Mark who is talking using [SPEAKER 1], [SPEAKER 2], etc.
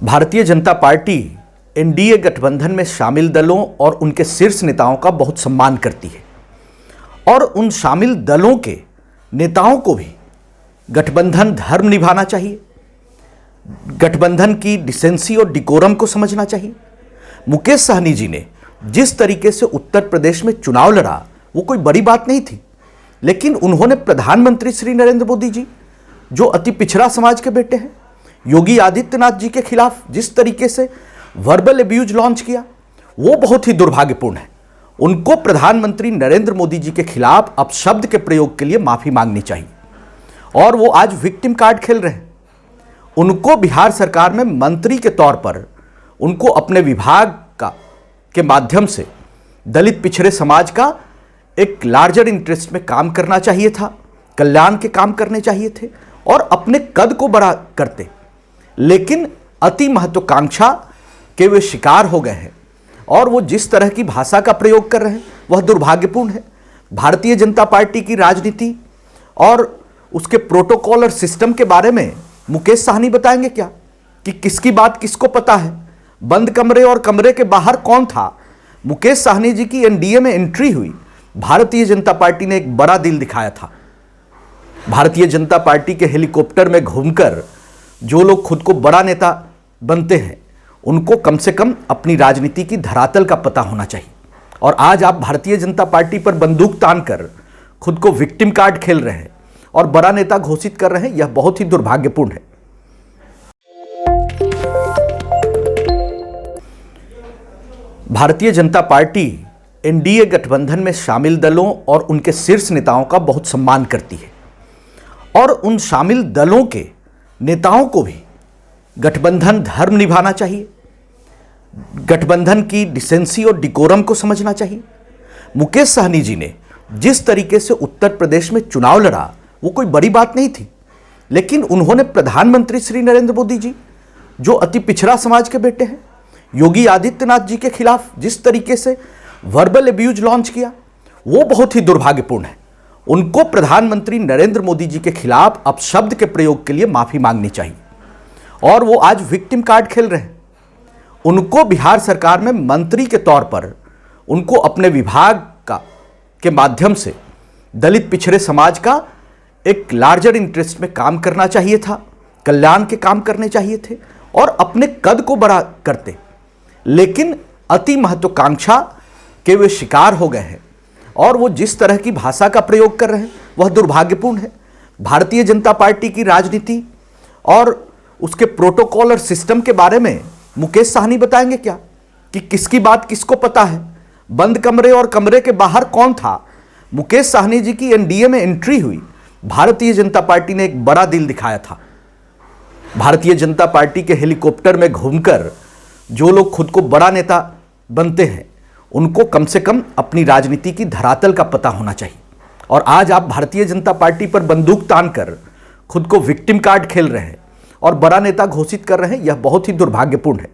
[SPEAKER 1] Bharatiya Janata party NDA गठबंधन में शामिल दलों और उनके शीर्ष नेताओं का बहुत सम्मान करती है और उन शामिल दलों के नेताओं को भी गठबंधन धर्म निभाना चाहिए, गठबंधन की डिसेंसी और डिकोरम को समझना चाहिए। मुकेश सहनी जी ने जिस तरीके से उत्तर प्रदेश में चुनाव लड़ा वो कोई बड़ी बात नहीं थी, लेकिन उन्होंने प्रधानमंत्री श्री नरेंद्र मोदी जी, जो अति पिछड़ा समाज के बेटे हैं, योगी आदित्यनाथ जी के खिलाफ जिस तरीके से वर्बल एब्यूज लॉन्च किया वो बहुत ही दुर्भाग्यपूर्ण है। उनको प्रधानमंत्री नरेंद्र मोदी जी के खिलाफ अपशब्द के प्रयोग के लिए माफी मांगनी चाहिए और वो आज विक्टिम कार्ड खेल रहे हैं। उनको बिहार सरकार में मंत्री के तौर पर उनको अपने विभाग के माध्यम से दलित पिछड़े समाज का एक लार्जर इंटरेस्ट में काम करना चाहिए था, कल्याण के काम करने चाहिए थे और अपने कद को बड़ा करते, लेकिन अति महत्वाकांक्षा के वे शिकार हो गए हैं और वो जिस तरह की भाषा का प्रयोग कर रहे हैं वह दुर्भाग्यपूर्ण है। भारतीय जनता पार्टी की राजनीति और उसके प्रोटोकॉल और सिस्टम के बारे में मुकेश सहनी बताएंगे क्या कि किसकी बात किसको पता है, बंद कमरे और कमरे के बाहर कौन था। मुकेश सहनी जी की एनडीए में एंट्री हुई, भारतीय जनता पार्टी ने एक बड़ा दिल दिखाया था। भारतीय जनता पार्टी के हेलीकॉप्टर में घूमकर जो लोग खुद को बड़ा नेता बनते हैं उनको कम से कम अपनी राजनीति की धरातल का पता होना चाहिए और आज आप भारतीय जनता पार्टी पर बंदूक तानकर खुद को विक्टिम कार्ड खेल रहे हैं और बड़ा नेता घोषित कर रहे हैं, यह बहुत ही दुर्भाग्यपूर्ण है। भारतीय जनता पार्टी एनडीए गठबंधन में शामिल दलों और उनके शीर्ष नेताओं का बहुत सम्मान करती है और उन शामिल दलों के नेताओं को भी गठबंधन धर्म निभाना चाहिए, गठबंधन की डिसेंसी और डिकोरम को समझना चाहिए। मुकेश सहनी जी ने जिस तरीके से उत्तर प्रदेश में चुनाव लड़ा वो कोई बड़ी बात नहीं थी, लेकिन उन्होंने प्रधानमंत्री श्री नरेंद्र मोदी जी, जो अति पिछड़ा समाज के बेटे हैं, योगी आदित्यनाथ जी के खिलाफ जिस तरीके से वर्बल एब्यूज लॉन्च किया वो बहुत ही दुर्भाग्यपूर्ण है। उनको प्रधानमंत्री नरेंद्र मोदी जी के खिलाफ अपशब्द के प्रयोग के लिए माफी मांगनी चाहिए और वो आज विक्टिम कार्ड खेल रहे हैं। उनको बिहार सरकार में मंत्री के तौर पर उनको अपने विभाग के माध्यम से दलित पिछड़े समाज का एक लार्जर इंटरेस्ट में काम करना चाहिए था, कल्याण के काम करने चाहिए थे और अपने कद को बड़ा करते, लेकिन अति महत्वाकांक्षा के वे शिकार हो गए हैं और वो जिस तरह की भाषा का प्रयोग कर रहे हैं वह दुर्भाग्यपूर्ण है। भारतीय जनता पार्टी की राजनीति और उसके प्रोटोकॉल और सिस्टम के बारे में मुकेश सहनी बताएंगे क्या कि किसकी बात किसको पता है, बंद कमरे और कमरे के बाहर कौन था। मुकेश सहनी जी की एनडीए में एंट्री हुई, भारतीय जनता पार्टी ने एक बड़ा दिल दिखाया था। भारतीय जनता पार्टी के हेलीकॉप्टर में घूमकर जो लोग खुद को बड़ा नेता बनते हैं उनको कम से कम अपनी राजनीति की धरातल का पता होना चाहिए और आज आप भारतीय जनता पार्टी पर बंदूक तानकर खुद को विक्टिम कार्ड खेल रहे हैं और बड़ा नेता घोषित कर रहे हैं, यह बहुत ही दुर्भाग्यपूर्ण है।